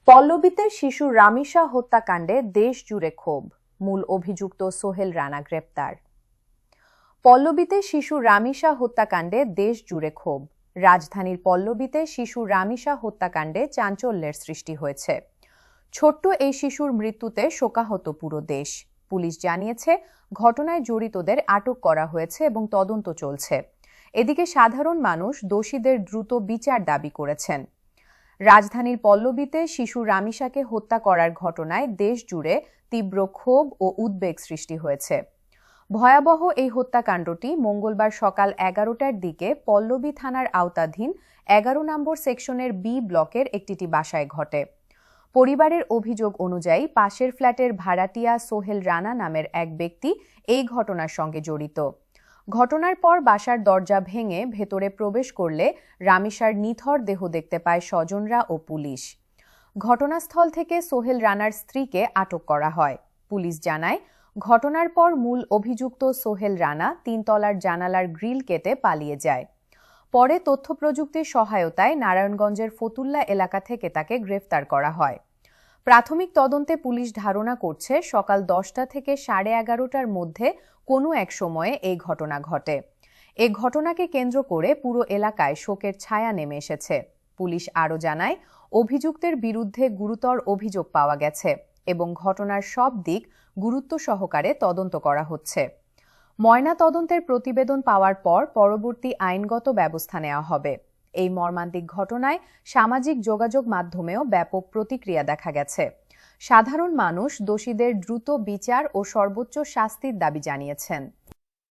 পল্লবীতে শিশু রামিসা হত্যাকাণ্ডে দেশ জুড়ে ক্ষোভ, মূল অভিযুক্ত সোহেল রানা গ্রেপ্তার। পল্লবীতে শিশু রামিসা হত্যাকাণ্ডে দেশ জুড়ে ক্ষোভ। রাজধানীর পল্লবীতে শিশু রামিসা হত্যাকাণ্ডে চাঞ্চল্যের সৃষ্টি হয়েছে। ছোট্ট এই শিশুর মৃত্যুতে শোকাহত পুরো দেশ। পুলিশ জানিয়েছে, ঘটনায় জড়িতদের আটক করা হয়েছে এবং তদন্ত চলছে। এদিকে সাধারণ মানুষ দোষীদের দ্রুত বিচার দাবি করেছেন। রাজধানীর পল্লবীতে শিশু রামিসাকে হত্যা করার ঘটনায় দেশ জুড়ে তীব্র ক্ষোভ ও উদ্বেগ সৃষ্টি হয়েছে। ভয়াবহ এই হত্যাকাণ্ডটি মঙ্গলবার সকাল 11টার দিকে পল্লবী থানার আওতাধীন 11 নম্বর সেকশনের বি ব্লকের একটি বাসায় ঘটে। পরিবারের অভিযোগ অনুযায়ী পাশের ফ্ল্যাটের ভাড়াটিয়া সোহেল রানা নামের এক ব্যক্তি এই ঘটনার সঙ্গে জড়িত। ঘটনার পর বাসার দরজা ভেঙে ভেতরে প্রবেশ করলে রামিসার নিথর দেহ দেখতে পায় স্বজনরা ও পুলিশ। ঘটনাস্থল থেকে সোহেল রানার স্ত্রীকে আটক করা হয়। পুলিশ জানায়, ঘটনার পর মূল অভিযুক্ত সোহেল রানা 3 তলার জানালার গ্রিল কেটে পালিয়ে যায়। পরে তথ্য প্রযুক্তির সহায়তায় নারায়ণগঞ্জের ফতুল্লা এলাকা থেকে তাকে গ্রেফতার করা হয়। প্রাথমিক তদন্তে পুলিশ ধারণা করছে সকাল 10টা থেকে 11:30টার মধ্যে কোনো এক সময়ে এই ঘটনা ঘটে। এই ঘটনাকে কেন্দ্র করে পুরো এলাকায় শোকের ছায়া নেমে এসেছে। পুলিশ আরও জানায়, অভিযুক্তের বিরুদ্ধে গুরুতর অভিযোগ পাওয়া গেছে এবং ঘটনার সব দিক গুরুত্ব সহকারে তদন্ত করা হচ্ছে। ময়না তদন্তের প্রতিবেদন পাওয়ার পর পরবর্তী আইনগত ব্যবস্থা নেওয়া হবে। এই মর্মান্তিক ঘটনায় সামাজিক যোগাযোগ মাধ্যমেও ব্যাপক প্রতিক্রিয়া দেখা গেছে। সাধারণ মানুষ দোষীদের দ্রুত বিচার ও সর্বোচ্চ শাস্তির দাবি জানিয়েছেন।